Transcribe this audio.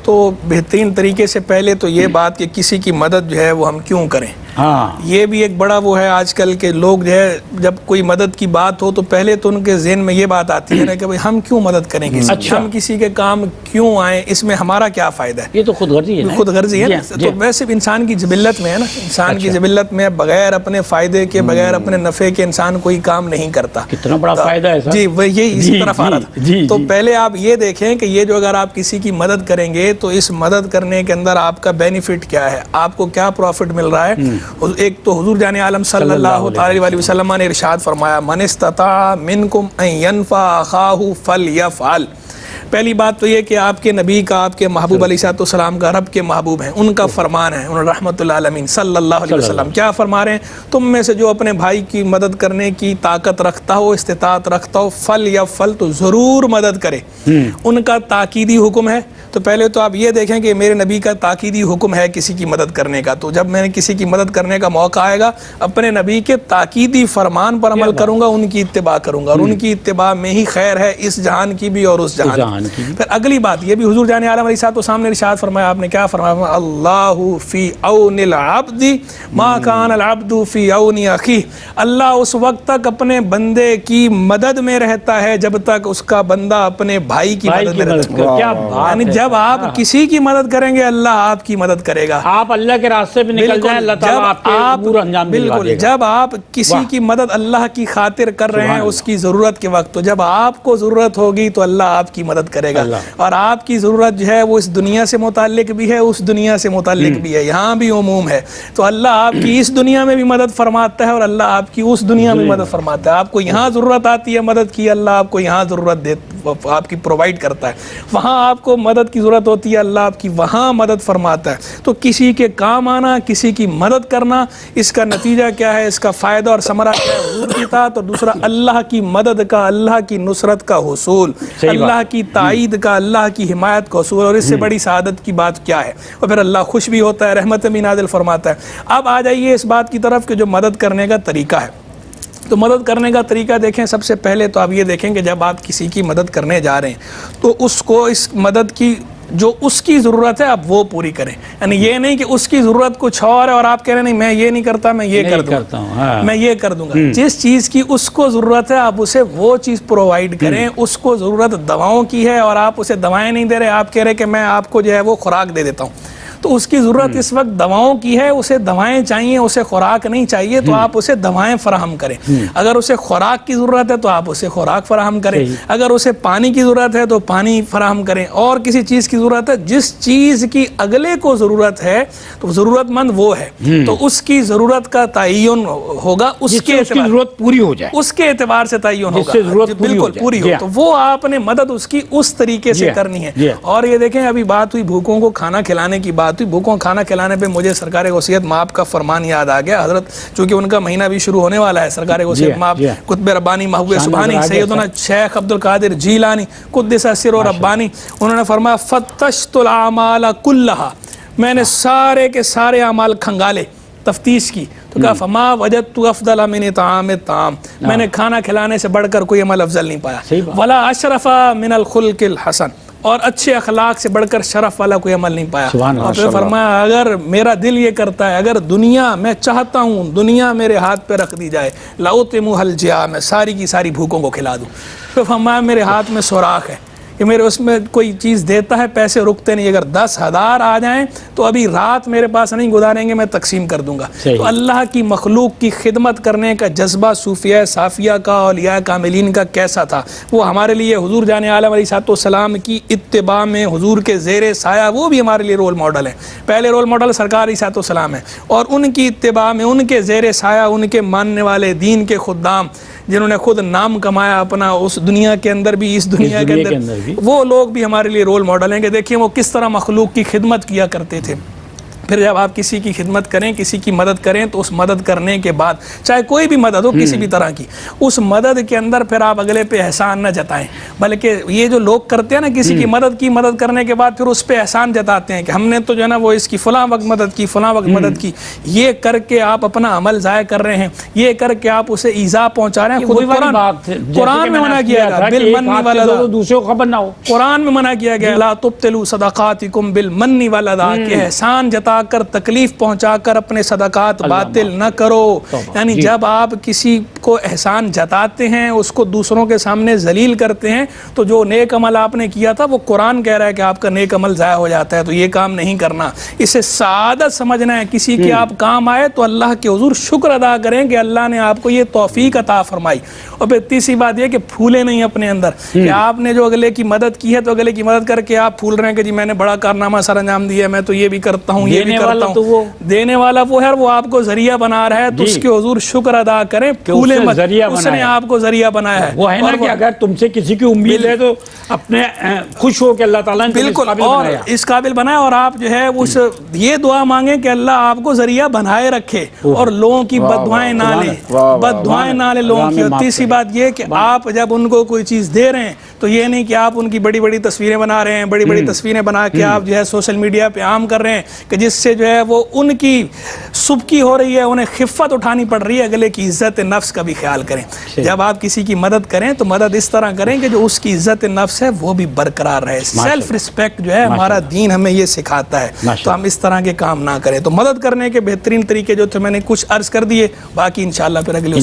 تو بہترین طریقے سے پہلے تو یہ بات کہ کسی کی مدد جو ہے وہ ہم کیوں کریں، یہ بھی ایک بڑا وہ ہے آج کل کے لوگ جو ہے جب کوئی مدد کی بات ہو تو پہلے تو ان کے ذہن میں یہ بات آتی ہے نا کہ ہم کیوں مدد کریں کسی کی، ہم کسی کے کام کیوں آئیں، اس میں ہمارا کیا فائدہ ہے؟ یہ تو خود غرضی ہے، خود غرضی ہے نا۔ تو ویسے بھی انسان کی جبلت میں ہے نا، انسان کی جبلت میں بغیر اپنے فائدے کے، بغیر اپنے نفع کے انسان کوئی کام نہیں کرتا۔ کتنا بڑا فائدہ ہے جی وہ یہی اسی طرف آ رہا تھا۔ تو پہلے آپ یہ دیکھیں کہ یہ جو اگر آپ کسی کی مدد کریں گے تو اس مدد کرنے کے اندر آپ کا بینیفٹ کیا ہے، آپ کو کیا پروفٹ مل رہا ہے۔ ایک تو حضور جان عالم صلی اللہ علیہ وسلم نے ارشاد فرمایا من استطاع منکم ان ينفع اخاه فليفعل۔ پہلی بات تو یہ کہ آپ کے نبی کا، آپ کے محبوب علیہ السلام کا، رب کے محبوب ہیں، ان کا فرمان ہے، انہوں رحمت اللہ عالمین صلی اللہ علیہ وسلم کیا فرما رہے ہیں، تم میں سے جو اپنے بھائی کی مدد کرنے کی طاقت رکھتا ہو، استطاعت رکھتا ہو، فل تو ضرور مدد کرے۔ ان کا تاکیدی حکم ہے۔ تو پہلے تو آپ یہ دیکھیں کہ میرے نبی کا تاکیدی حکم ہے کسی کی مدد کرنے کا، تو جب میں نے کسی کی مدد کرنے کا موقع آئے گا اپنے نبی کے تاکیدی فرمان پر عمل کروں گا، ان کی اتباع کروں گا، اور ان کی اتباع میں ہی خیر ہے اس جہان کی بھی اور اس جہان کی۔ پھر اگلی بات یہ بھی حضور جان عالم علیہ السلام نے ارشاد فرمایا، آپ نے کیا فرمایا، اللہ فی عون العبد ما کان العبد فی عون اخیہ۔ اللہ اس وقت تک اپنے بندے کی مدد میں رہتا ہے جب تک اس کا بندہ اپنے بھائی کی مدد میں رہتا ہے۔ یعنی جب آپ کسی کی مدد کریں گے اللہ آپ کی مدد کرے گا، آپ اللہ کے راستے پہ نکل جائیں اللہ تعالیٰ آپ کے امور انجام دلوا دے گا۔ جب آپ کسی کی مدد اللہ کی خاطر کر رہے ہیں اس کی ضرورت کے وقت، تو جب آپ کو ضرورت ہوگی تو اللہ آپ کی مدد کرے گا، اور آپ کی ضرورت جو ہے وہ اس دنیا سے متعلق بھی ہے، اس دنیا سے متعلق بھی ہے، یہاں بھی عموم ہے۔ تو اللہ آپ کی اس دنیا میں بھی مدد فرماتا ہے اور اللہ آپ کی اس دنیا میں مدد فرماتا ہے۔ آپ کو یہاں ضرورت آتی ہے مدد کی، اللہ آپ کو یہاں ضرورت آپ کی پرووائڈ کرتا ہے، وہاں آپ کو مدد کی ضرورت ہوتی ہے اللہ آپ کی وہاں مدد فرماتا ہے۔ تو کسی کے کام آنا، کسی کی مدد کرنا، اس کا نتیجہ کیا ہے، اس کا فائدہ اور ثمرہ کیا ہے، حضور کی اطاعت، اور دوسرا اللہ کی مدد کا، اللہ کی نصرت کا حصول، اللہ کی تائید کا، اللہ کی حمایت کا حصول، اور اس سے بڑی سعادت کی بات کیا ہے۔ اور پھر اللہ خوش بھی ہوتا ہے، رحمت بھی نازل فرماتا ہے۔ اب آ جائیے اس بات کی طرف کہ جو مدد کرنے کا طریقہ ہے، تو مدد کرنے کا طریقہ دیکھیں، سب سے پہلے تو آپ یہ دیکھیں کہ جب آپ کسی کی مدد کرنے جا رہے ہیں تو اس کو اس مدد کی جو اس کی ضرورت ہے آپ وہ پوری کریں۔ یعنی یہ نہیں کہ اس کی ضرورت کچھ اور ہے اور آپ کہہ رہے نہیں میں یہ نہیں کرتا، میں یہ میں یہ کر دوں گا۔ جس چیز کی اس کو ضرورت ہے آپ اسے وہ چیز پرووائڈ کریں۔ اس کو ضرورت دواؤں کی ہے اور آپ اسے دوائیں نہیں دے رہے، آپ کہہ رہے کہ میں آپ کو جو ہے وہ خوراک دے دیتا ہوں، تو اس کی ضرورت اس وقت دواؤں کی ہے، اسے دوائیں چاہیے، اسے خوراک نہیں چاہیے، تو آپ اسے دوائیں فراہم کریں۔ اگر اسے خوراک کی ضرورت ہے تو آپ اسے خوراک فراہم کریں، اگر اسے پانی کی ضرورت ہے تو پانی فراہم کریں، اور کسی چیز کی ضرورت ہے، جس چیز کی اگلے کو ضرورت ہے تو ضرورت مند وہ ہے، تو اس کی ضرورت کا تعین ہوگا، اس کے ضرورت پوری ہو جائے، اس کے اعتبار سے تعین ہوگا، بالکل پوری ہو، تو وہ آپ نے مدد اس کی اس طریقے سے کرنی ہے۔ اور یہ دیکھیں ابھی بات ہوئی بھوکوں کو کھانا کھلانے کی بات، بھوکوں کھانا کھلانے پہ مجھے سرکار غوثیت مآب کا فرمان یاد آ گیا۔ حضرت چونکہ ان کا مہینہ بھی شروع ہونے والا ہے، سرکار غوثیت مآب قطب ربانی محبوب سبحانی سیدنا شیخ عبد القادر جیلانی قدس سر و ربانی، انہوں نے فرمایا فتشت الاعمال کلھا، میں نے سارے کے سارے اعمال کھنگالے، تفتیش کی، تو کہا فما وجدت افضل من طعام الطعام، میں نے کھانا کھلانے سے بڑھ کر کوئی عمل افضل نہیں پایا، ولا اشرف من الخلق الحسن، اور اچھے اخلاق سے بڑھ کر شرف والا کوئی عمل نہیں پایا۔ اور پھر فرمایا اگر میرا دل یہ کرتا ہے، اگر دنیا میں چاہتا ہوں دنیا میرے ہاتھ پہ رکھ دی جائے، لأطعمها الجیاع، میں ساری کی ساری بھوکوں کو کھلا دوں۔ پھر فرمایا میرے ہاتھ میں سوراخ ہے کہ میرے اس میں کوئی چیز دیتا ہے، پیسے رکتے نہیں، اگر 10,000 آ جائیں تو ابھی رات میرے پاس نہیں گزاریں گے، میں تقسیم کر دوں گا۔ تو اللہ کی مخلوق کی خدمت کرنے کا جذبہ صوفیہ صافیہ کا، اولیاء کاملین کا کیسا تھا، وہ ہمارے لیے حضور جان عالم علیہ السلام کی اتباع میں حضور کے زیر سایہ وہ بھی ہمارے لیے رول ماڈل ہیں۔ پہلے رول ماڈل سرکار علیہ السلام ہیں، اور ان کی اتباع میں ان کے زیر سایہ ان کے ماننے والے دین کے خدام جنہوں نے خود نام کمایا اپنا اس دنیا کے اندر بھی، اس دنیا کے اندر بھی، وہ لوگ بھی ہمارے لیے رول ماڈل ہیں کہ دیکھیں وہ کس طرح مخلوق کی خدمت کیا کرتے تھے۔ پھر جب آپ کسی کی خدمت کریں، کسی کی مدد کریں، تو اس مدد کرنے کے بعد چاہے کوئی بھی مدد ہو کسی بھی طرح کی، اس مدد کے اندر پھر آپ اگلے پہ احسان نہ جتائیں، بلکہ یہ جو لوگ کرتے ہیں نا کسی کی مدد کرنے کے بعد پھر اس پہ احسان جتاتے ہیں کہ ہم نے تو جو ہے نا وہ اس کی فلاں وقت مدد کی، فلاں وقت مدد کی، یہ کر کے آپ اپنا عمل ضائع کر رہے ہیں، یہ کر کے آپ اسے ایذا پہنچا رہے ہیں۔ خود قرآن میں منع کیا گیا بالمن والعذا، دوسروں کو خبر نہ ہو، قرآن میں منع کیا گیا لا تبطلوا صدقاتکم بالمن والعذا، کہ احسان جتا کر تکلیف پہنچا کر اپنے صدقات باطل نہ کرو۔ یعنی جب آپ کسی کو احسان جتاتے ہیں، اس کو دوسروں کے سامنے ذلیل کرتے ہیں، تو جو نیک عمل آپ نے کیا تھا وہ قرآن کہہ رہا ہے کہ آپ کا نیک عمل ضائع ہو جاتا ہے، تو یہ کام نہیں کرنا، اسے سعادت سمجھنا ہے۔ کسی کے آپ کام آئے تو اللہ کے حضور شکر ادا کریں کہ اللہ نے آپ کو یہ توفیق عطا فرمائی۔ اور پھر تیسری بات یہ کہ پھولے نہیں اپنے اندر، کہ آپ نے جو اگلے کی مدد کی ہے تو اگلے کی مدد کر کے آپ پھول رہے ہیں کہ جی میں نے بڑا کارنامہ سر انجام دیا ہے، میں تو یہ بھی کرتا ہوں، یہ بھی کرتا ہوں۔ دینے والا وہ ہے، وہ آپ کو ذریعہ بنا رہا ہے، تو اس کے حضور شکر ادا کریں، پھولے مت، اس نے آپ کو ذریعہ بنایا ہے۔ وہ ہے نا کہ اگر تم سے کسی کی امید ہے تو اپنے خوش ہو کہ اللہ تعالیٰ نے بالکل اور اس قابل بنایا، اور آپ جو ہے اس یہ دعا مانگیں کہ اللہ آپ کو ذریعہ بنائے رکھے اور لوگوں کی بد دعائیں نہ لیں، بد دعائیں نہ لیں لوگوں کی۔ اور تیسری بات یہ کہ آپ جب ان کو کوئی چیز دے رہے ہیں تو یہ نہیں کہ آپ ان کی بڑی بڑی تصویریں بنا رہے ہیں، بڑی بڑی تصویریں بنا کے آپ جو ہے سوشل میڈیا پہ عام کر رہے ہیں، کہ جس سے جو ہے وہ ان کی سبکی ہو رہی ہے، انہیں خفت اٹھانی پڑ رہی ہے۔ اگلے کی عزت نفس کا بھی خیال کریں، جب آپ کسی کی مدد کریں تو مدد اس طرح کریں کہ جو اس کی عزت نفس ہے وہ بھی برقرار رہے۔ سیلف ریسپیکٹ جو ہے ہمارا دین ہمیں یہ سکھاتا ہے، تو ہم اس طرح کے کام نہ کریں۔ تو مدد کرنے کے بہترین طریقے جو تھے میں نے کچھ عرض کر دیے، باقی انشاءاللہ پھر اگلے